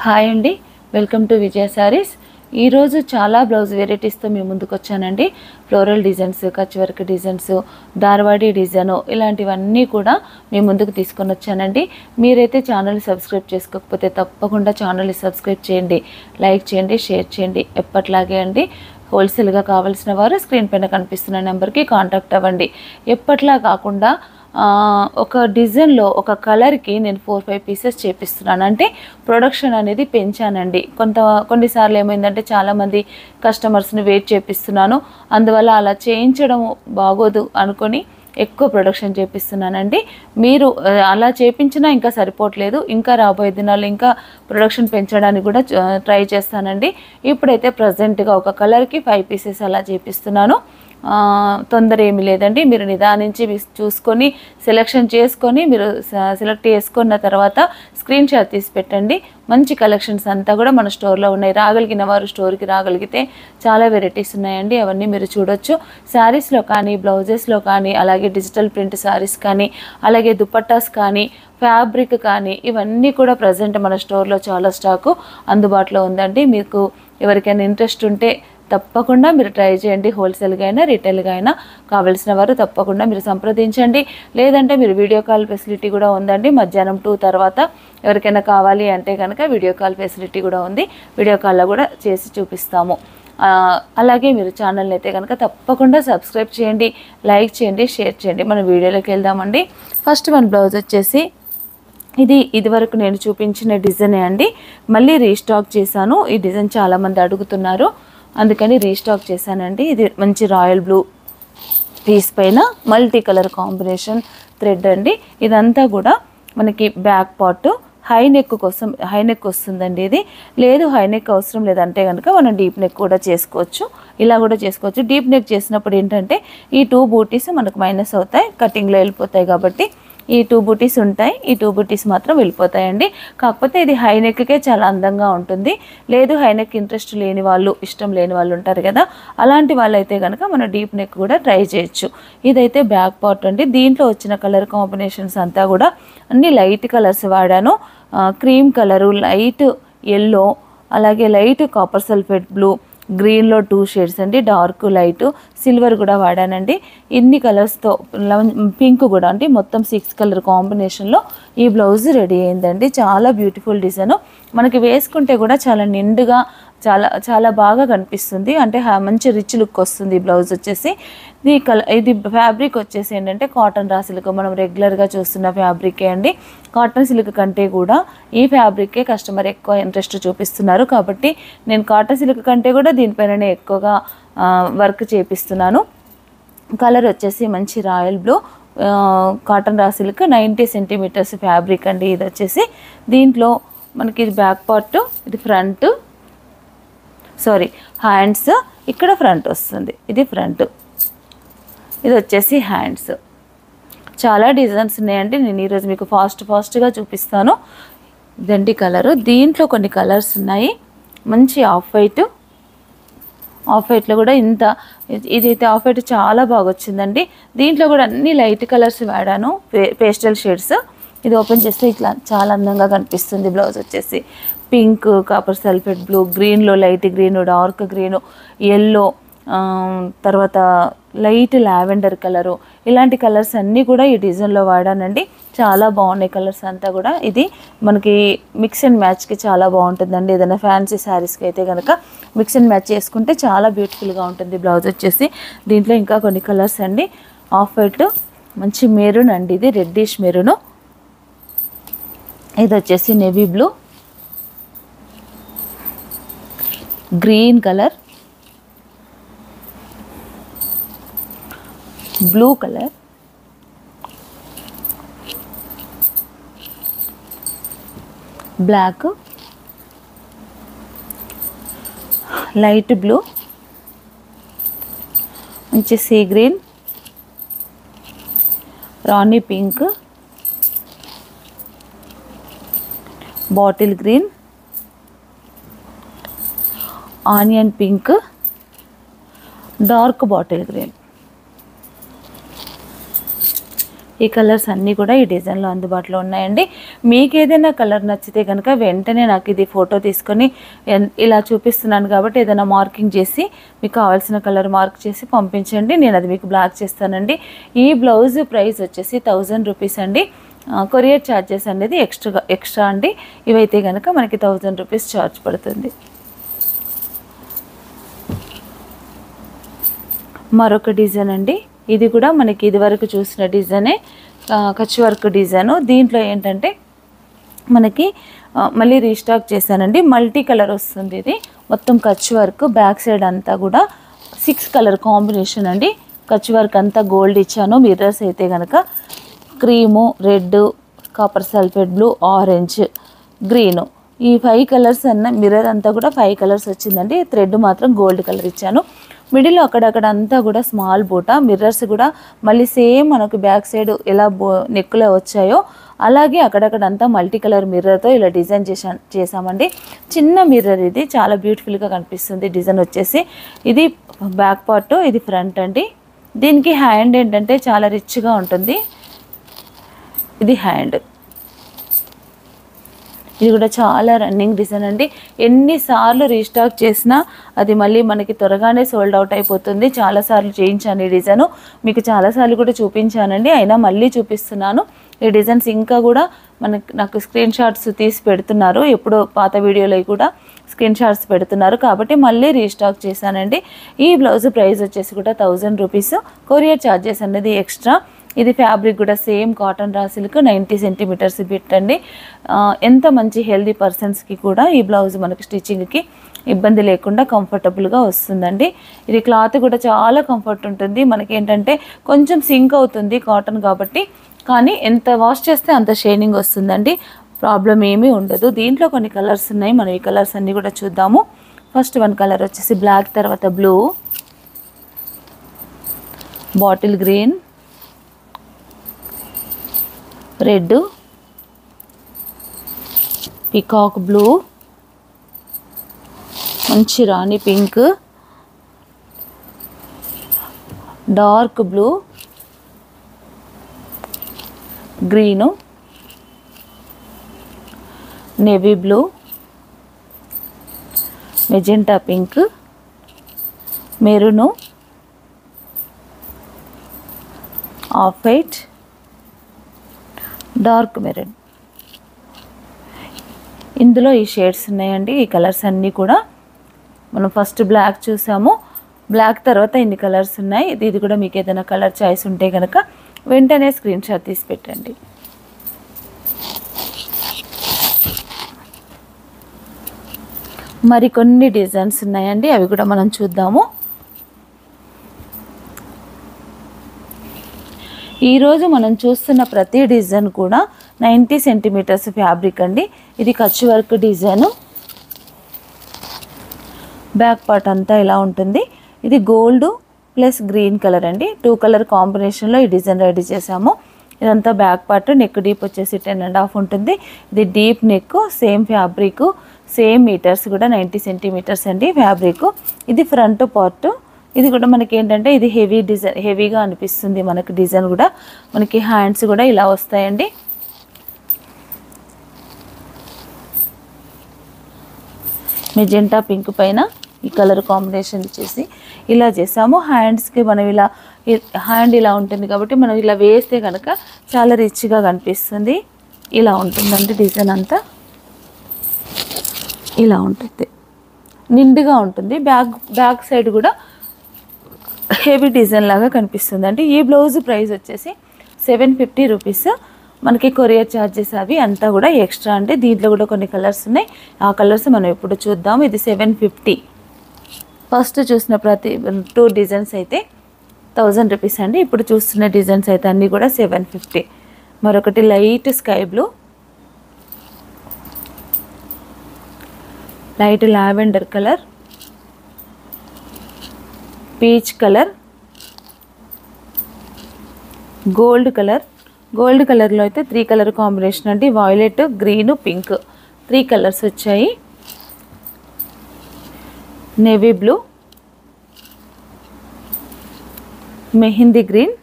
Hi అండి, welcome to విజయ సారీస్. ఈరోజు చాలా బ్లౌజ్ వెరైటీస్తో మీ ముందుకు వచ్చానండి. Floral designs, Kutch work designs, Dharwadi design ఇలాంటివన్నీ కూడా మీ ముందుకు తీసుకొని వచ్చానండి. మీరైతే ఛానల్ని సబ్స్క్రైబ్ చేసుకోకపోతే తప్పకుండా ఛానల్ని సబ్స్క్రైబ్ చేయండి, లైక్ చేయండి, షేర్ చేయండి. ఎప్పట్లాగే అండి, హోల్సేల్గా కావాల్సిన వారు స్క్రీన్ పైన కనిపిస్తున్న నెంబర్కి కాంటాక్ట్ అవ్వండి. ఎప్పట్లా కాకుండా ఒక డిజైన్లో ఒక కలర్కి నేను 4-5 పీసెస్ చేపిస్తున్నాను. అంటే ప్రొడక్షన్ అనేది పెంచానండి. కొన్నిసార్లు ఏమైందంటే చాలామంది కస్టమర్స్ని వెయిట్ చేపిస్తున్నాను, అందువల్ల అలా చేయించడం బాగోదు అనుకొని ఎక్కువ ప్రొడక్షన్ చేపిస్తున్నానండి. మీరు అలా చేపించినా ఇంకా సరిపోవట్లేదు, ఇంకా రాబోయే దినాలు ఇంకా ప్రొడక్షన్ పెంచడానికి కూడా ట్రై చేస్తానండి. ఇప్పుడైతే ప్రజెంట్గా ఒక కలర్కి 5 పీసెస్ అలా చేపిస్తున్నాను. తొందర ఏమి లేదండి. మీరు నిదానించి చూసుకొని సెలెక్షన్ చేసుకొని మీరు సెలెక్ట్ చేసుకున్న తర్వాత స్క్రీన్ షాట్ తీసి పెట్టండి. మంచి కలెక్షన్స్ అంతా కూడా మన స్టోర్లో ఉన్నాయి. రాగలిగిన వారు స్టోర్కి రాగలిగితే చాలా వెరైటీస్ ఉన్నాయండి, అవన్నీ మీరు చూడొచ్చు. శారీస్లో కానీ, బ్లౌజెస్లో కానీ, అలాగే డిజిటల్ ప్రింట్ శారీస్ కానీ, అలాగే దుపట్టాస్ కానీ, ఫ్యాబ్రిక్ కానీ, ఇవన్నీ కూడా ప్రజెంట్ మన స్టోర్లో చాలా స్టాకు అందుబాటులో ఉందండి. మీకు ఎవరికైనా ఇంట్రెస్ట్ ఉంటే తప్పకుండా మీరు ట్రై చేయండి. హోల్సేల్గా అయినా రీటైల్గా అయినా కావాల్సిన వారు తప్పకుండా మీరు సంప్రదించండి. లేదంటే మీరు వీడియో కాల్ ఫెసిలిటీ కూడా ఉందండి. మధ్యాహ్నం 2 తర్వాత ఎవరికైనా కావాలి అంటే కనుక వీడియో కాల్ ఫెసిలిటీ కూడా ఉంది. వీడియో కాల్లో కూడా చేసి చూపిస్తాము. అలాగే మీరు ఛానల్ని అయితే కనుక తప్పకుండా సబ్స్క్రైబ్ చేయండి, లైక్ చేయండి, షేర్ చేయండి. మన వీడియోలోకి వెళ్దామండి. ఫస్ట్ వన్ బ్లౌజ్ వచ్చేసి ఇదివరకు నేను చూపించిన డిజైనే అండి. మళ్ళీ రీస్టాక్ చేశాను. ఈ డిజైన్ చాలామంది అడుగుతున్నారు, అందుకని రీస్టాక్ చేశానండి. ఇది మంచి రాయల్ బ్లూ పీస్ పైన మల్టీ కలర్ కాంబినేషన్ థ్రెడ్ అండి. ఇదంతా కూడా మనకి బ్యాక్ పార్ట్ హై నెక్ కోసం హై నెక్ వస్తుందండి. ఇది లేదు, హై నెక్ అవసరం లేదంటే కనుక మనం డీప్ నెక్ కూడా చేసుకోవచ్చు, ఇలా కూడా చేసుకోవచ్చు. డీప్ నెక్ చేసినప్పుడు ఏంటంటే ఈ 2 బూటీస్ మనకు మైనస్ అవుతాయి, కటింగ్లో వెళ్ళిపోతాయి. కాబట్టి ఈ 2 బూటీస్ ఉంటాయి, ఈ 2 బూటీస్ మాత్రం వెళ్ళిపోతాయండి. కాకపోతే ఇది హై నెక్కే చాలా అందంగా ఉంటుంది. లేదు, హై నెక్ ఇంట్రెస్ట్ లేని వాళ్ళు, ఇష్టం లేని వాళ్ళు ఉంటారు కదా, అలాంటి వాళ్ళైతే కనుక మనం డీప్ నెక్ కూడా ట్రై చేయొచ్చు. ఇదైతే బ్యాక్ పార్ట్ అండి. దీంట్లో వచ్చిన కలర్ కాంబినేషన్స్ అంతా కూడా అన్ని లైట్ కలర్స్ వాడాను. క్రీమ్ కలరు, లైట్ ఎల్లో, అలాగే లైట్ కాపర్ సల్ఫేట్ బ్లూ, గ్రీన్లో 2 షేడ్స్ అండి, డార్క్, లైట్, సిల్వర్ కూడా వాడానండి. ఇన్ని కలర్స్తో పింక్ కూడా అండి, మొత్తం 6 కలర్ కాంబినేషన్లో ఈ బ్లౌజ్ రెడీ అయిందండి. చాలా బ్యూటిఫుల్ డిజైన్. మనకి వేసుకుంటే కూడా చాలా నిండుగా చాలా చాలా బాగా కనిపిస్తుంది. అంటే మంచి రిచ్ లుక్ వస్తుంది. బ్లౌజ్ వచ్చేసి ఇది ఫ్యాబ్రిక్ వచ్చేసి ఏంటంటే కాటన్ రా సిల్క్, మనం రెగ్యులర్గా చూస్తున్న ఫ్యాబ్రికే అండి. కాటన్ సిల్క్ కంటే కూడా ఈ ఫ్యాబ్రికే కస్టమర్ ఎక్కువ ఇంట్రెస్ట్ చూపిస్తున్నారు. కాబట్టి నేను కాటన్ సిల్క్ కంటే కూడా దీనిపైననే ఎక్కువగా వర్క్ చేపిస్తున్నాను. కలర్ వచ్చేసి మంచి royal blue, cotton raw silk, 90 centimetres fabric అండి. ఇది వచ్చేసి దీంట్లో మనకి ఇది బ్యాక్ పార్ట్, ఇది ఫ్రంట్, హ్యాండ్స్, ఇక్కడ ఫ్రంట్ వస్తుంది, ఇది ఫ్రంట్, ఇది వచ్చేసి హ్యాండ్స్. చాలా డిజైన్స్ ఉన్నాయండి. నేను ఈరోజు మీకు ఫాస్ట్గా చూపిస్తాను. ఇదండి కలరు. దీంట్లో కొన్ని కలర్స్ ఉన్నాయి. మంచి ఆఫ్ వైట్లో కూడా ఇదైతే ఆఫ్ వైట్ చాలా బాగా వచ్చిందండి. దీంట్లో కూడా అన్ని లైట్ కలర్స్ వాడాను, పేస్టల్ షేడ్స్. ఇది ఓపెన్ చేస్తే ఇట్లా చాలా అందంగా కనిపిస్తుంది. బ్లౌజ్ వచ్చేసి పింక్, కాపర్ సల్ఫేట్ బ్లూ, గ్రీన్లో light green, dark green, yellow, తర్వాత లైట్ లావెండర్ కలరు, ఇలాంటి కలర్స్ అన్నీ కూడా ఈ డిజైన్లో వాడానండి. చాలా బాగున్నాయి కలర్స్ అంతా కూడా. ఇది మనకి మిక్స్ అండ్ మ్యాచ్కి చాలా బాగుంటుందండి. ఏదైనా ఫ్యాన్సీ శారీస్కి అయితే కనుక మిక్స్ అండ్ మ్యాచ్ చేసుకుంటే చాలా బ్యూటిఫుల్గా ఉంటుంది బ్లౌజ్ వచ్చేసి. దీంట్లో ఇంకా కొన్ని కలర్స్ అండి. ఆఫ్ వైట్, మంచి మెరూన్ అండి, ఇది రెడ్డిష్ మెరూను, ఇది వచ్చేసి navy blue, green colour, blue colour, black, light blue, మంచి sea green, rani pink, bottle green, onion pink, dark bottle green, ఈ కలర్స్ అన్నీ కూడా ఈ డిజైన్లో అందుబాటులో ఉన్నాయండి. మీకు ఏదైనా కలర్ నచ్చితే కనుక వెంటనే నాకు ఇది ఫోటో తీసుకొని ఇలా చూపిస్తున్నాను కాబట్టి ఏదైనా మార్కింగ్ చేసి మీకు కావాల్సిన కలర్ మార్క్ చేసి పంపించండి, నేను అది మీకు బ్లాక్ చేస్తానండి. ఈ బ్లౌజ్ ప్రైస్ వచ్చేసి 1000 రూపీస్ అండి. కొరియర్ ఛార్జెస్ అనేది ఎక్స్ట్రా అండి. ఇవైతే కనుక మనకి 1000 రూపీస్ ఛార్జ్ పడుతుంది. మరొక డిజైన్ అండి, ఇది కూడా మనకి ఇదివరకు చూసిన డిజైనే, కచ్ వర్క్ డిజైను. దీంట్లో ఏంటంటే మనకి మళ్ళీ రీస్టాక్ చేశానండి. మల్టీ కలర్ వస్తుంది. ఇది మొత్తం కచ్ వర్క్, బ్యాక్ సైడ్ అంతా కూడా 6 కలర్ కాంబినేషన్ అండి. కచ్ వర్క్ అంతా గోల్డ్ ఇచ్చాను. మిర్రర్స్ అయితే కనుక cream, red, copper sulphate blue, orange, green, ఈ 5 కలర్స్ అన్న మిర్రర్ అంతా కూడా 5 కలర్స్ వచ్చిందండి. థ్రెడ్ మాత్రం గోల్డ్ కలర్ ఇచ్చాను. మిడిల్ అక్కడక్కడ అంతా కూడా స్మాల్ బూట, మిర్రర్స్ కూడా మళ్ళీ సేమ్ మనకు బ్యాక్ సైడ్ ఎలా నెక్కులో వచ్చాయో అలాగే అక్కడక్కడ అంతా మల్టీ కలర్ మిర్రర్తో ఇలా డిజైన్ చేసామండి. చిన్న మిర్రర్ ఇది, చాలా బ్యూటిఫుల్గా కనిపిస్తుంది. డిజైన్ వచ్చేసి ఇది బ్యాక్ పార్ట్, ఇది ఫ్రంట్ అండి. దీనికి హ్యాండ్ ఏంటంటే చాలా రిచ్గా ఉంటుంది. ఇది హ్యాండ్, ఇది కూడా చాలా రన్నింగ్ డిజైన్ అండి. ఎన్నిసార్లు రీస్టాక్ చేసినా అది మళ్ళీ మనకి త్వరగానే సోల్డ్ అవుట్ అయిపోతుంది. చాలాసార్లు చేయించాను ఈ డిజైను, మీకు చాలాసార్లు కూడా చూపించానండి, అయినా మళ్ళీ చూపిస్తున్నాను. ఈ డిజైన్స్ ఇంకా కూడా నాకు స్క్రీన్ షాట్స్ తీసి పెడుతున్నారు, ఎప్పుడో పాత వీడియోలో కూడా స్క్రీన్ షాట్స్ పెడుతున్నారు కాబట్టి మళ్ళీ రీస్టాక్ చేశానండి. ఈ బ్లౌజ్ ప్రైస్ వచ్చేసి కూడా 1000 రూపీస్. కొరియర్ ఛార్జెస్ అనేది ఎక్స్ట్రా. ఇది ఫ్యాబ్రిక్ కూడా same cotton raw silk, 90 centimetres bit అండి. ఎంత మంచి హెల్దీ పర్సన్స్కి కూడా ఈ బ్లౌజ్ మనకి స్టిచ్చింగ్కి ఇబ్బంది లేకుండా కంఫర్టబుల్గా వస్తుందండి. ఇది క్లాత్ కూడా చాలా కంఫర్ట్ ఉంటుంది. మనకేంటంటే కొంచెం సింక్ అవుతుంది కాటన్ కాబట్టి, కానీ ఎంత వాష్ చేస్తే అంత షైనింగ్ వస్తుందండి, ప్రాబ్లం ఏమీ ఉండదు. దీంట్లో కొన్ని కలర్స్ ఉన్నాయి, మనం ఈ కలర్స్ అన్నీ కూడా చూద్దాము. ఫస్ట్ వన్ కలర్ వచ్చేసి బ్లాక్, తర్వాత blue, bottle green, red, peacock blue, మంచి rani pink, dark blue, green, navy blue, magenta pink, maroon, off white, dark maroon. ఇందులో ఈ షేడ్స్ ఉన్నాయండి. ఈ కలర్స్ అన్నీ కూడా మనం ఫస్ట్ బ్లాక్ చూసాము, బ్లాక్ తర్వాత ఇన్ని కలర్స్ ఉన్నాయి. ఇది కూడా మీకు ఏదైనా కలర్ చాయిస్ ఉంటే కనుక వెంటనే స్క్రీన్ షాట్ తీసి పెట్టండి. మరికొన్ని డిజైన్స్ ఉన్నాయండి, అవి కూడా మనం చూద్దాము. ఈరోజు మనం చూస్తున్న ప్రతి డిజైన్ కూడా 90 సెంటీమీటర్స్ ఫ్యాబ్రిక్ అండి. ఇది Kutch work design, back part అంతా ఇలా ఉంటుంది. ఇది గోల్డ్ ప్లస్ గ్రీన్ కలర్ అండి, 2 కలర్ కాంబినేషన్లో ఈ డిజైన్ రెడీ చేసాము. ఇదంతా బ్యాక్ పార్ట్, నెక్ డీప్ వచ్చేసి 10.5 ఉంటుంది. ఇది deep neck, same fabric, same metres కూడా 90 సెంటీమీటర్స్ అండి ఫ్యాబ్రిక్. ఇది ఫ్రంట్ పార్ట్, ఇది కూడా మనకి ఏంటంటే ఇది హెవీ డిజైన్, హెవీగా అనిపిస్తుంది మనకి డిజైన్ కూడా. మనకి హ్యాండ్స్ కూడా ఇలా వస్తాయండి. మెజెంటా పింక్ పైన ఈ కలర్ కాంబినేషన్ ఇచ్చేసి ఇలా చేసాము. హ్యాండ్స్కి మనం ఇలా హ్యాండ్ ఇలా ఉంటుంది కాబట్టి మనం ఇలా వేస్తే కనుక చాలా రిచ్గా కనిపిస్తుంది. ఇలా ఉంటుందండి డిజైన్ అంతా, ఇలా ఉంటుంది, నిండుగా ఉంటుంది. బ్యాక్ సైడ్ కూడా హెవీ డిజైన్ లాగా కనిపిస్తుందండి. ఈ బ్లౌజ్ ప్రైస్ వచ్చేసి 750 రూపీస్. మనకి కొరియర్ ఛార్జెస్ అవి అంతా కూడా ఎక్స్ట్రా అండి. దీంట్లో కూడా కొన్ని కలర్స్ ఉన్నాయి, ఆ కలర్స్ మనం ఇప్పుడు చూద్దాం. ఇది 750. ఫస్ట్ చూసిన ప్రతి 2 డిజైన్స్ అయితే 1000 రూపీస్ అండి. ఇప్పుడు చూస్తున్న డిజైన్స్ అయితే అన్నీ కూడా 750. మరొకటి light sky blue, light lavender colour, peach colour, gold colour. Gold కలర్లో అయితే 3 కలర్ కాంబినేషన్ అండి, వైలెట్, గ్రీన్, పింక్, 3 కలర్స్ వచ్చాయి. Navy blue, mehndi green,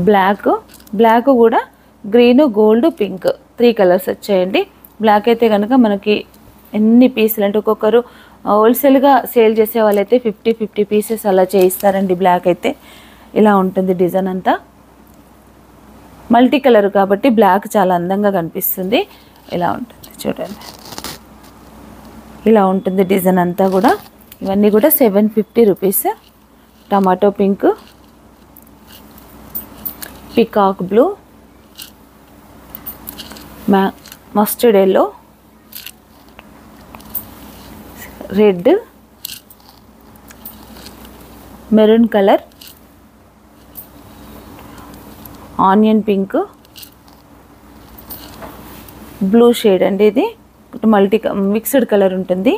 black కూడా గ్రీన్, గోల్డ్, పింక్ 3 కలర్స్ వచ్చాయండి. బ్లాక్ అయితే కనుక మనకి ఎన్ని పీసులు అంటే ఒక్కొక్కరు హోల్సేల్గా సేల్ చేసే వాళ్ళైతే 50 పీసెస్ అలా చేయిస్తారండి. బ్లాక్ అయితే ఇలా ఉంటుంది డిజైన్ అంతా. మల్టీ కలర్ కాబట్టి బ్లాక్ చాలా అందంగా కనిపిస్తుంది. ఇలా ఉంటుంది చూడండి, ఇలా ఉంటుంది డిజైన్ అంతా కూడా. ఇవన్నీ కూడా 750 rupees. Tomato pink, peacock blue, mustard yellow, red, maroon colour, onion pink, blue shade అండి. ఇది మిక్స్డ్ కలర్ ఉంటుంది.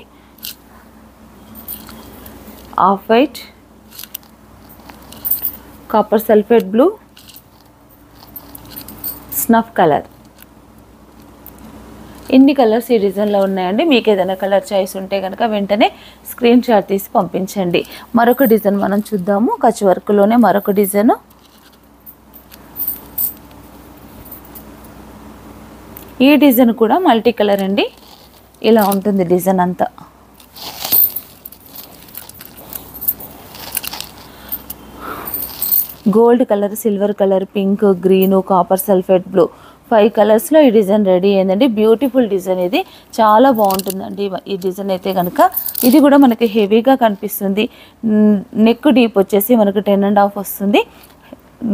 Off white, copper sulphate blue, snuff colour. ఇన్ని కలర్స్ ఈ డిజైన్లో ఉన్నాయండి. మీకు ఏదైనా కలర్ చాయిస్ ఉంటే కనుక వెంటనే స్క్రీన్ షాట్ తీసి పంపించండి. మరొక డిజైన్ మనం చూద్దాము. కచ్ వర్క్లోనే మరొక డిజైన్. ఈ డిజైన్ కూడా మల్టీ కలర్ అండి. ఇలా ఉంటుంది డిజైన్ అంతా. Gold colour, silver colour, pink, green, copper sulphate blue 5 కలర్స్లో ఈ డిజైన్ రెడీ అయిందండి. బ్యూటిఫుల్ డిజైన్, ఇది చాలా బాగుంటుందండి. ఈ డిజైన్ అయితే కనుక ఇది కూడా మనకి హెవీగా కనిపిస్తుంది. నెక్ డీప్ వచ్చేసి మనకు 10.5 వస్తుంది.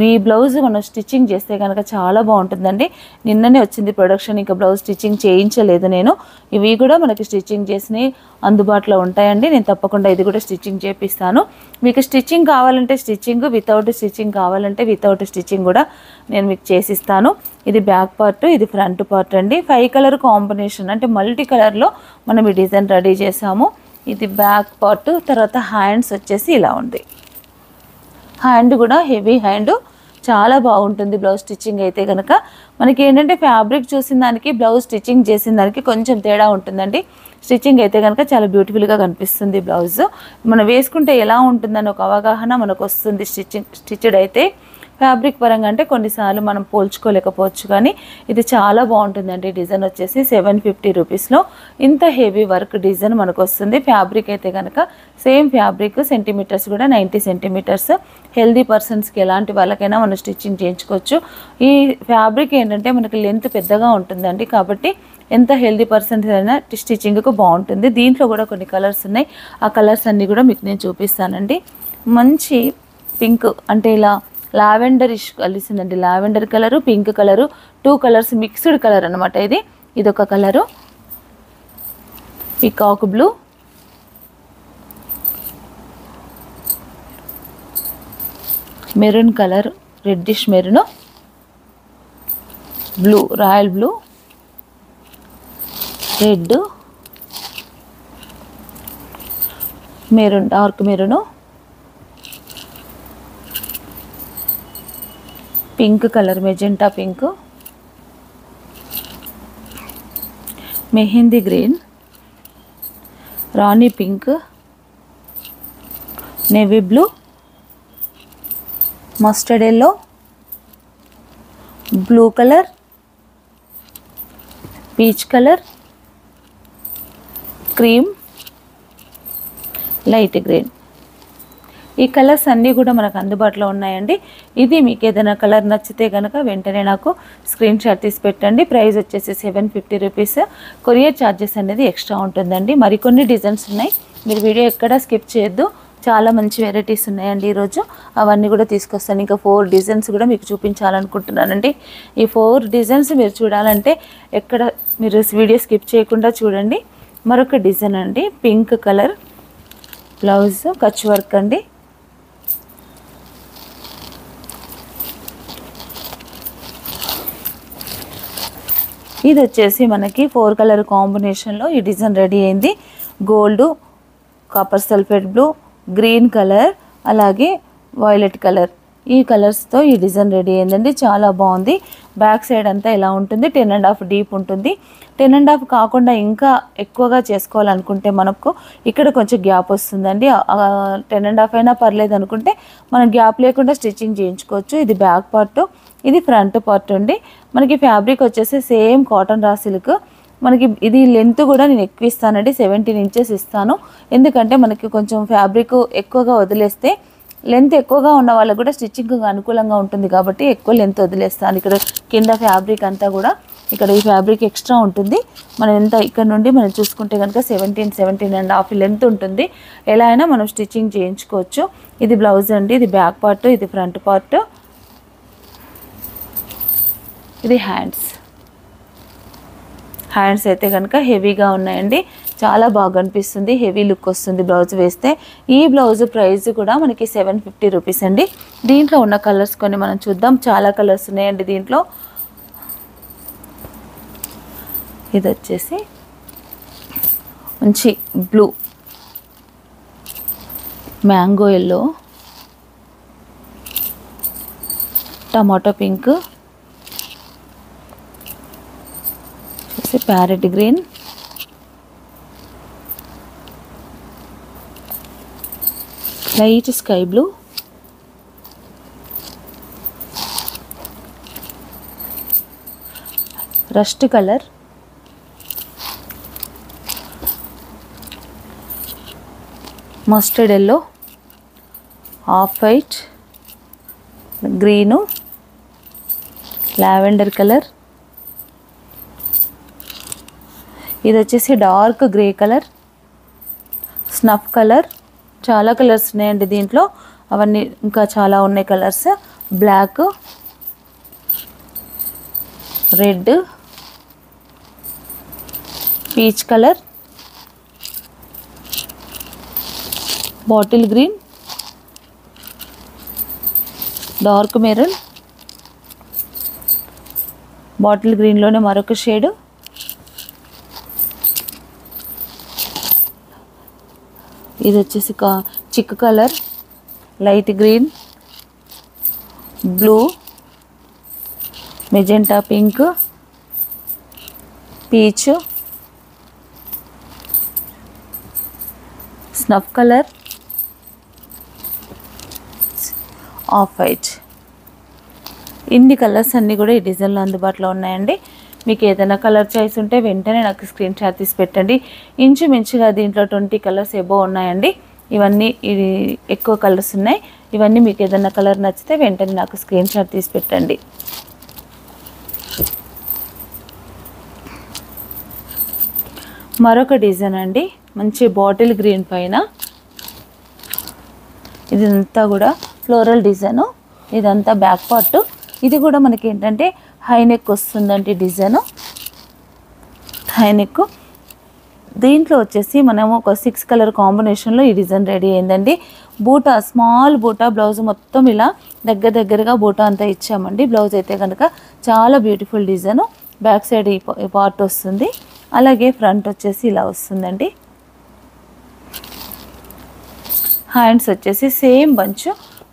ఈ బ్లౌజ్ మనం స్టిచ్చింగ్ చేస్తే కనుక చాలా బాగుంటుందండి. నిన్ననే వచ్చింది ప్రొడక్షన్, ఇంకా బ్లౌజ్ స్టిచ్చింగ్ చేయించలేదు నేను. ఇవి కూడా మనకి స్టిచ్చింగ్ చేసినవి అందుబాటులో ఉంటాయండి. నేను తప్పకుండా ఇది కూడా స్టిచ్చింగ్ చేపిస్తాను. మీకు స్టిచ్చింగ్ కావాలంటే స్టిచ్చింగ్, వితౌట్ స్టిచ్చింగ్ కావాలంటే వితౌట్ స్టిచ్చింగ్ కూడా నేను మీకు చేసిస్తాను. ఇది బ్యాక్ పార్ట్, ఇది ఫ్రంట్ పార్ట్ అండి. 5 కలర్ కాంబినేషన్ అంటే మల్టీ కలర్లో మనం ఈ డిజైన్ రెడీ చేసాము. ఇది బ్యాక్ పార్ట్. తర్వాత హ్యాండ్స్ వచ్చేసి ఇలా ఉంది. హ్యాండ్ కూడా హెవీ హ్యాండ్, చాలా బాగుంటుంది బ్లౌజ్ స్టిచ్చింగ్ అయితే కనుక. మనకి ఏంటంటే ఫ్యాబ్రిక్ చూసిన దానికి బ్లౌజ్ స్టిచ్చింగ్ చేసిన దానికి కొంచెం తేడా ఉంటుందండి. స్టిచ్చింగ్ అయితే కనుక చాలా బ్యూటిఫుల్గా కనిపిస్తుంది బ్లౌజ్. మనం వేసుకుంటే ఎలా ఉంటుందని ఒక అవగాహన మనకు వస్తుంది స్టిచ్డ్ అయితే. ఫ్యాబ్రిక్ పరంగా అంటే కొన్నిసార్లు మనం పోల్చుకోలేకపోవచ్చు, కానీ ఇది చాలా బాగుంటుందండి. డిజైన్ వచ్చేసి 750 రూపీస్లో ఇంత హెవీ వర్క్ డిజైన్ మనకు వస్తుంది. ఫ్యాబ్రిక్ అయితే కనుక సేమ్ ఫ్యాబ్రిక్, సెంటీమీటర్స్ కూడా 90 సెంటీమీటర్స్. హెల్దీ పర్సన్స్కి ఎలాంటి వాళ్ళకైనా మనం స్టిచ్చింగ్ చేయించుకోవచ్చు. ఈ ఫ్యాబ్రిక్ ఏంటంటే మనకి లెంత్ పెద్దగా ఉంటుందండి, కాబట్టి ఎంత హెల్దీ పర్సన్స్ అయినా స్టిచ్చింగ్కు బాగుంటుంది. దీంట్లో కూడా కొన్ని కలర్స్ ఉన్నాయి. ఆ కలర్స్ అన్నీ కూడా మీకు నేను చూపిస్తానండి. మంచి పింక్ అంటే ఇలా లావెండరిష్ కలిసిందండి. Lavender colour, pink colour, 2 colours mixed colour అనమాట. ఇదొక colour, peacock blue, maroon colour, reddish maroon, blue, royal blue, red, maroon, dark maroon, pink colour, magenta pink, mehndi green, rani pink, navy blue, mustard yellow, blue colour, peach colour, cream, light green. ఈ colours అన్నీ కూడా మనకు అందుబాటులో ఉన్నాయండి. ఇది మీకు ఏదైనా colour నచ్చితే కనుక వెంటనే నాకు స్క్రీన్ షాట్ తీసి పెట్టండి. ప్రైస్ వచ్చేసి 750 రూపీస్. కొరియర్ ఛార్జెస్ అనేది ఎక్స్ట్రా ఉంటుందండి. మరికొన్ని డిజైన్స్ ఉన్నాయి, మీరు వీడియో ఎక్కడా స్కిప్ చేయొద్దు. చాలా మంచి వెరైటీస్ ఉన్నాయండి ఈరోజు. అవన్నీ కూడా తీసుకొస్తాను. ఇంకా 4 డిజైన్స్ కూడా మీకు చూపించాలనుకుంటున్నానండి. ఈ 4 డిజైన్స్ మీరు చూడాలంటే ఎక్కడ మీరు వీడియో స్కిప్ చేయకుండా చూడండి. మరొక డిజైన్ అండి, pink colour blouse, Kutch work అండి. ఇది వచ్చేసి మనకి 4 కలర్ కాంబినేషన్లో ఈ డిజైన్ రెడీ అయింది. Gold, copper sulphate blue, green colour, అలాగే వైలెట్ కలర్ ఈ కలర్స్తో ఈ డిజైన్ రెడీ అయిందండి. చాలా బాగుంది. బ్యాక్ సైడ్ అంతా ఇలా ఉంటుంది, 10.5 డీప్ ఉంటుంది. 10.5 కాకుండా ఇంకా ఎక్కువగా చేసుకోవాలనుకుంటే మనకు ఇక్కడ కొంచెం గ్యాప్ వస్తుందండి. 10.5 అయినా పర్లేదు అనుకుంటే మనం గ్యాప్ లేకుండా స్టిచ్చింగ్ చేయించుకోవచ్చు. ఇది బ్యాక్ పార్ట్, ఇది ఫ్రంట్ పార్ట్ అండి. మనకి ఫ్యాబ్రిక్ వచ్చేసి సేమ్ కాటన్ రా సిల్క్. మనకి ఇది లెంత్ కూడా నేను ఎక్కువ ఇస్తానండి, 17 ఇంచెస్ ఇస్తాను. ఎందుకంటే మనకి కొంచెం ఫ్యాబ్రిక్ ఎక్కువగా వదిలేస్తే, లెంత్ ఎక్కువగా ఉన్న వాళ్ళకు కూడా స్టిచ్చింగ్ అనుకూలంగా ఉంటుంది కాబట్టి ఎక్కువ లెంత్ వదిలేస్తాను. ఇక్కడ కింద ఫ్యాబ్రిక్ అంతా కూడా ఇక్కడ ఈ ఫ్యాబ్రిక్ ఎక్స్ట్రా ఉంటుంది. మనం ఎంత ఇక్కడ నుండి మనం చూసుకుంటే కనుక 17.5 లెంత్ ఉంటుంది. ఎలా అయినా మనం స్టిచ్చింగ్ చేయించుకోవచ్చు. ఇది బ్లౌజ్ అండి, ఇది బ్యాక్ పార్ట్, ఇది ఫ్రంట్ పార్ట్, ఇది హ్యాండ్స్ అయితే కనుక హెవీగా ఉన్నాయండి. చాలా బాగా అనిపిస్తుంది, హెవీ లుక్ వస్తుంది బ్లౌజ్ వేస్తే. ఈ బ్లౌజ్ ప్రైస్ కూడా మనకి 750 రూపీస్ అండి. దీంట్లో ఉన్న కలర్స్ కొన్ని మనం చూద్దాం. చాలా కలర్స్ ఉన్నాయండి దీంట్లో. ఇది వచ్చేసి మంచి blue, mango yellow, tomato pink, parrot green, light sky blue, rust colour, mustard yellow, off white, green, lavender colour, ఇది వచ్చేసి dark grey colour, snuff colour. చాలా కలర్స్ ఉన్నాయండి దీంట్లో, అవన్నీ ఇంకా చాలా ఉన్నాయి colours. Black, red, peach colour, bottle green, dark maroon, bottle గ్రీన్లోనే మరొక షేడు, ఇది వచ్చేసి చిక్ colour, light green, blue, magenta pink, peach, snuff colour, off white. ఇన్ని కలర్స్ అన్నీ కూడా ఈ డిజైన్లో అందుబాటులో ఉన్నాయండి. మీకు ఏదైనా కలర్ చాయిస్ ఉంటే వెంటనే నాకు స్క్రీన్ షాట్ తీసి పెట్టండి. ఇంచుమించుగా దీంట్లో 20 కలర్స్ ఎబో ఉన్నాయండి. ఇవన్నీ ఇది ఎక్కువ కలర్స్ ఉన్నాయి. ఇవన్నీ మీకు ఏదైనా కలర్ నచ్చితే వెంటనే నాకు స్క్రీన్ షాట్ తీసి పెట్టండి. మరొక డిజైన్ అండి, మంచి బాటిల్ గ్రీన్ పైన ఇదంతా కూడా ఫ్లోరల్ డిజైను. ఇదంతా బ్యాక్ పార్ట్. ఇది కూడా మనకి ఏంటంటే హై నెక్ వస్తుందండి డిజైన్, హై నెక్. దీంట్లో వచ్చేసి మనము ఒక 6 కలర్ కాంబినేషన్లో ఈ డిజైన్ రెడీ అయిందండి. బూటా, స్మాల్ బూటా, బ్లౌజ్ మొత్తం ఇలా దగ్గరగా బూటా అంతా ఇచ్చామండి. బ్లౌజ్ అయితే కనుక చాలా బ్యూటిఫుల్ డిజైన్. బ్యాక్ సైడ్ ఈ పార్ట్ వస్తుంది, అలాగే ఫ్రంట్ వచ్చేసి ఇలా వస్తుందండి. హ్యాండ్స్ వచ్చేసి సేమ్ బంచ్,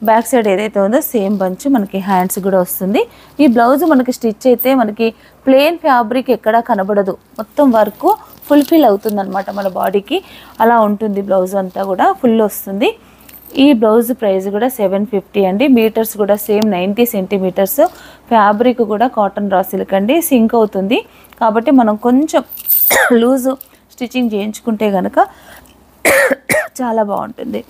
బ్యాక్ సైడ్ ఏదైతే ఉందో సేమ్ బంచ్ మనకి హ్యాండ్స్ కూడా వస్తుంది. ఈ బ్లౌజ్ మనకి స్టిచ్ అయితే మనకి ప్లెయిన్ ఫ్యాబ్రిక్ ఎక్కడా కనబడదు, మొత్తం వర్క్ ఫుల్ఫిల్ అవుతుంది అనమాట మన బాడీకి. అలా ఉంటుంది బ్లౌజ్ అంతా కూడా ఫుల్ వస్తుంది. ఈ బ్లౌజ్ ప్రైస్ కూడా 750 అండి. మీటర్స్ కూడా సేమ్ 90 సెంటీమీటర్స్. ఫ్యాబ్రిక్ కూడా కాటన్ రా సిల్క్ అండి, సింక్ అవుతుంది. కాబట్టి మనం కొంచెం లూజు స్టిచ్చింగ్ చేయించుకుంటే కనుక చాలా బాగుంటుంది.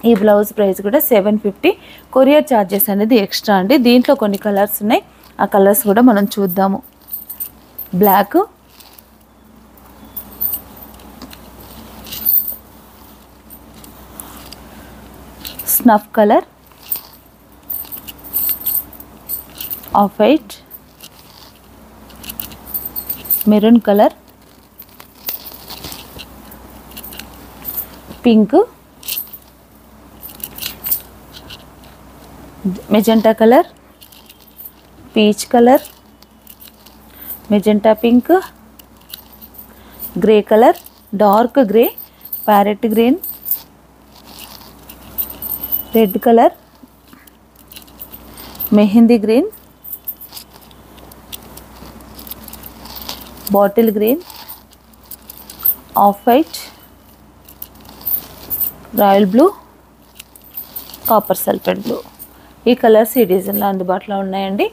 ఈ బ్లౌజ్ ప్రైస్ కూడా 750. కొరియర్ ఛార్జెస్ అనేది ఎక్స్ట్రా అండి. దీంట్లో కొన్ని కలర్స్ ఉన్నాయి, ఆ కలర్స్ కూడా మనం చూద్దాము. Black, snuff colour, off white, maroon colour, pink, magenta colour, peach colour, magenta pink, grey colour, dark grey, parrot green, red colour, mehndi green, bottle green, off white, royal blue, copper sulphate blue. ఈ colours ఈ డిజైన్లో అందుబాటులో ఉన్నాయండి.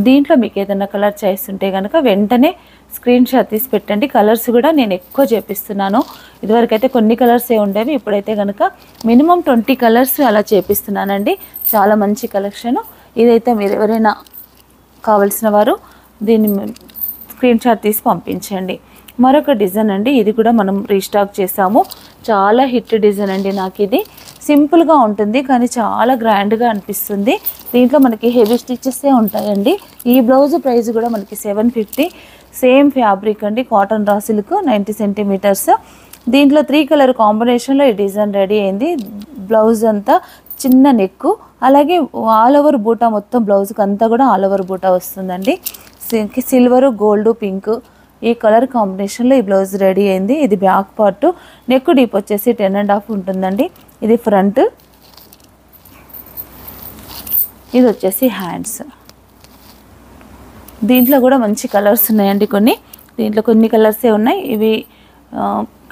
దీంట్లో మీకు ఏదైనా colour choice ఉంటే కనుక వెంటనే స్క్రీన్ షాట్ తీసి పెట్టండి. కలర్స్ కూడా నేను ఎక్కువ చేపిస్తున్నాను. ఇదివరకైతే కొన్ని కలర్సే ఉండేవి, ఇప్పుడైతే కనుక మినిమం 20 కలర్స్ అలా చేపిస్తున్నానండి. చాలా మంచి కలెక్షను. ఇదైతే మీరు ఎవరైనా కావలసిన వారు దీన్ని స్క్రీన్ షాట్ తీసి పంపించండి. మరొక డిజైన్ అండి, ఇది కూడా మనం రీస్టాక్ చేసాము. చాలా హిట్ డిజైన్ అండి. నాకు ఇది సింపుల్గా ఉంటుంది కానీ చాలా గ్రాండ్గా అనిపిస్తుంది. దీంట్లో మనకి హెవీ స్టిచెసే ఉంటాయండి. ఈ బ్లౌజ్ ప్రైస్ కూడా మనకి 750. సేమ్ ఫ్యాబ్రిక్ అండి, కాటన్ రా సిల్క్ 90 సెంటీమీటర్స్. దీంట్లో 3 కలర్ కాంబినేషన్లో ఈ డిజైన్ రెడీ అయింది. బ్లౌజ్ అంతా చిన్న నెక్కు, అలాగే ఆల్ ఓవర్ బూటా, మొత్తం బ్లౌజ్కి అంతా కూడా ఆల్ ఓవర్ బూటా వస్తుందండి. సిల్వరు, గోల్డ్, పింక్ ఈ కలర్ కాంబినేషన్లో ఈ బ్లౌజ్ రెడీ అయింది. ఇది బ్యాక్ పార్ట్. నెక్ డీప్ వచ్చేసి 10.5 ఉంటుందండి. ఇది ఫ్రంట్, ఇది వచ్చేసి హ్యాండ్స్. దీంట్లో కూడా మంచి కలర్స్ ఉన్నాయండి. దీంట్లో కొన్ని కలర్సే ఉన్నాయి. ఇవి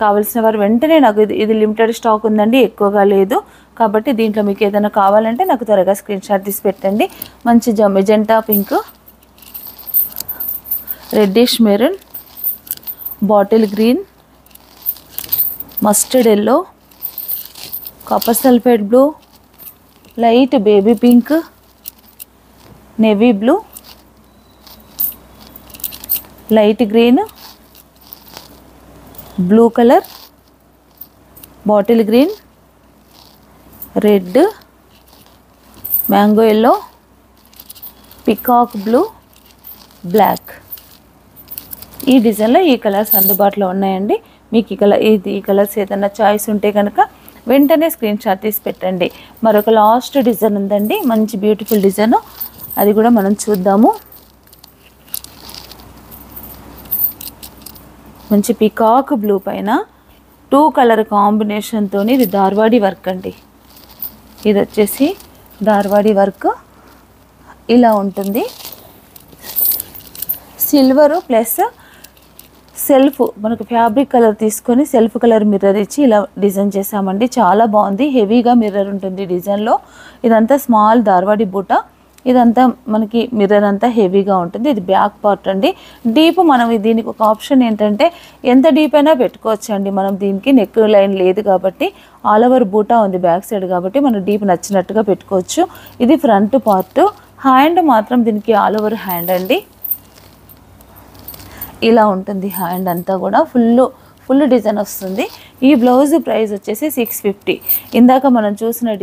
కావాల్సిన వారు వెంటనే నాకు ఇది లిమిటెడ్ స్టాక్ ఉందండి, ఎక్కువగా లేదు. కాబట్టి దీంట్లో మీకు ఏదైనా కావాలంటే నాకు త్వరగా స్క్రీన్ షాట్ తీసి పెట్టండి. మంచి magenta pink, reddish maroon, bottle green, mustard yellow, copper sulphate blue, light baby pink, navy blue, light green, blue colour, bottle green, red, mango yellow, peacock blue, black. ఈ డిజైన్లో ఈ కలర్స్ అందుబాటులో ఉన్నాయండి. మీకు ఈ కలర్స్ ఏదైనా చాయిస్ ఉంటే కనుక వెంటనే స్క్రీన్ షాట్ తీసి పెట్టండి. మరొక లాస్ట్ డిజైన్ ఉందండి, మంచి బ్యూటిఫుల్ డిజైన్. అది కూడా మనం చూద్దాము. మంచి పికాక్ బ్లూ పైన 2 కలర్ కాంబినేషన్తో ఇది ధార్వాడి వర్క్ అండి. ఇది వచ్చేసి ధార్వాడి వర్క్ ఇలా ఉంటుంది. సిల్వరు ప్లస్ సెల్ఫ్, మనకు ఫ్యాబ్రిక్ కలర్ తీసుకొని సెల్ఫ్ కలర్ మిర్రర్ ఇచ్చి ఇలా డిజైన్ చేసామండి. చాలా బాగుంది. హెవీగా మిర్రర్ ఉంటుంది డిజైన్లో. ఇదంతా స్మాల్ ధార్వాడి బూట. ఇదంతా మనకి మిర్రర్ అంతా హెవీగా ఉంటుంది. ఇది బ్యాక్ పార్ట్ అండి. డీప్ మనం దీనికి ఒక ఆప్షన్ ఏంటంటే ఎంత డీప్ అయినా పెట్టుకోవచ్చు అండి. మనం దీనికి నెక్ లైన్ లేదు కాబట్టి, ఆల్ ఓవర్ బూటా ఉంది బ్యాక్ సైడ్ కాబట్టి మనం డీప్ నచ్చినట్టుగా పెట్టుకోవచ్చు. ఇది ఫ్రంట్ పార్ట్. హ్యాండ్ మాత్రం దీనికి ఆల్ ఓవర్ హ్యాండ్ అండి. ఇలా ఉంటుంది హ్యాండ్ అంతా కూడా. ఫుల్ డిజైన్ వస్తుంది. ఈ బ్లౌజ్ ప్రైస్ వచ్చేసి 650. ఇందాక మనం చూసిన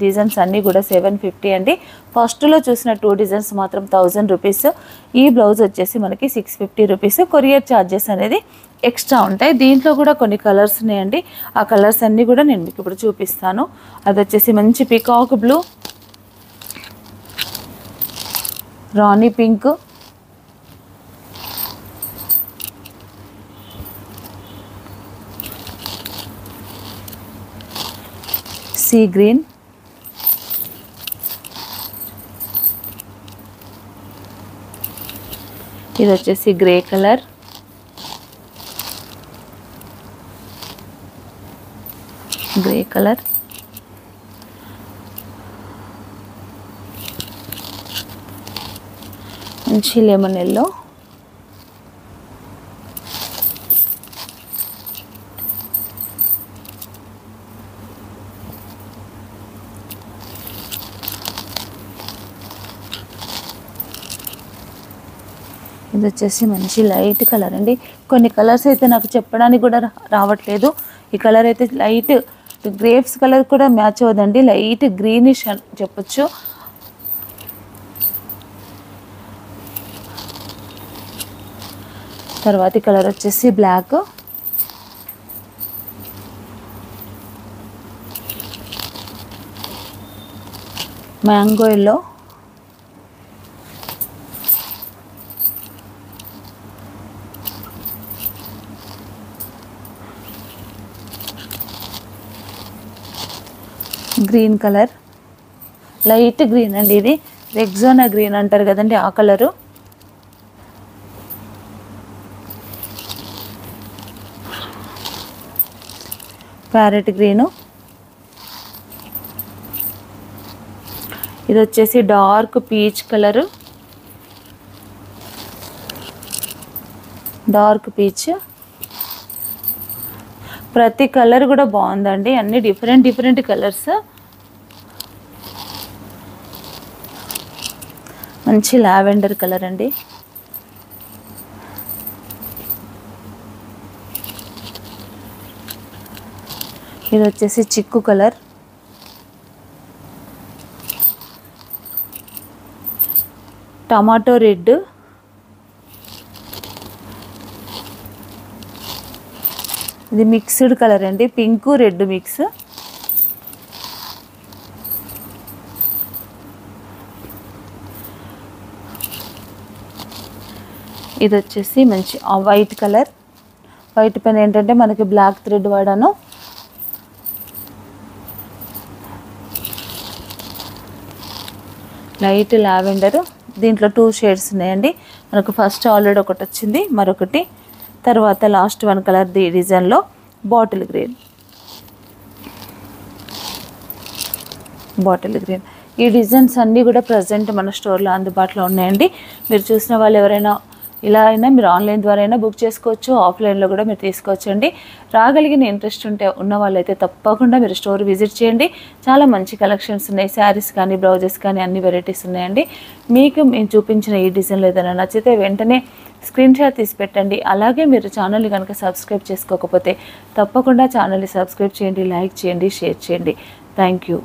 డిజైన్స్ అన్నీ కూడా 750 అండి. ఫస్ట్లో చూసిన 2 డిజైన్స్ మాత్రం 1000 రూపీస్. ఈ బ్లౌజ్ వచ్చేసి మనకి 650 రూపీస్. కొరియర్ ఛార్జెస్ అనేది ఎక్స్ట్రా ఉంటాయి. దీంట్లో కూడా కొన్ని కలర్స్ ఉన్నాయండి. ఆ కలర్స్ అన్నీ కూడా నేను మీకు ఇప్పుడు చూపిస్తాను. అది వచ్చేసి మంచి పికాక్ బ్లూ, రాణి పింక్, సీ గ్రీన్, ఇది వచ్చేసి గ్రే కలర్, మంచి లెమన్ ఎల్లో, ఇది వచ్చేసి మంచి లైట్ కలర్ అండి. కొన్ని కలర్స్ అయితే నాకు చెప్పడానికి కూడా రావట్లేదు. ఈ కలర్ అయితే లైట్ గ్రేప్స్ కలర్ కూడా మ్యాచ్ అవ్వదండి, లైట్ గ్రీనిష్ అని చెప్పొచ్చు. తర్వాతి కలర్ వచ్చేసి black, mango yellow, green colour, light green అండి, ఇది రెగ్జోనా గ్రీన్ అంటారు కదండి, ఆ కలరు. Parrot green. ఇది వచ్చేసి dark peach colour, dark peach. ప్రతి కలర్ కూడా బాగుందండి, అన్ని డిఫరెంట్ కలర్స్. మంచి లావెండర్ కలర్ అండి. ఇది వచ్చేసి చిక్కు కలర్, టమాటో రెడ్, ఇది మిక్స్డ్ కలర్ అండి, పింక్ రెడ్ మిక్స్. ఇది వచ్చేసి మంచి వైట్ కలర్. వైట్ పైన ఏంటంటే మనకి బ్లాక్ థ్రెడ్ వాడాను. లైట్ లావెండర్, దీంట్లో 2 షేడ్స్ ఉన్నాయండి. మనకు ఫస్ట్ ఆల్రెడీ ఒకటి వచ్చింది, మరొకటి తర్వాత లాస్ట్ 1 కలర్ డిజైన్లో బాటిల్ గ్రీన్. ఈ డిజైన్స్ అన్నీ కూడా ప్రజెంట్ మన స్టోర్లో అందుబాటులో ఉన్నాయండి. మీరు చూసిన వాళ్ళు ఎవరైనా ఇలా అయినా మీరు ఆన్లైన్ ద్వారా అయినా బుక్ చేసుకోవచ్చు, ఆఫ్లైన్లో కూడా మీరు తీసుకోవచ్చు అండి. రాగలిగిన ఇంట్రెస్ట్ ఉన్న వాళ్ళైతే తప్పకుండా మీరు స్టోర్ విజిట్ చేయండి. చాలా మంచి కలెక్షన్స్ ఉన్నాయి, శారీస్ కానీ బ్లౌజెస్ కానీ అన్ని వెరైటీస్ ఉన్నాయండి. మీకు మేము చూపించిన ఈ డిజైన్లో ఏదైనా నచ్చితే వెంటనే స్క్రీన్ షాట్ తీసి పెట్టండి. అలాగే మీరు ఛానల్ని కనుక సబ్స్క్రైబ్ చేసుకోకపోతే తప్పకుండా ఛానల్ని సబ్స్క్రైబ్ చేయండి, లైక్ చేయండి, షేర్ చేయండి. Thank you.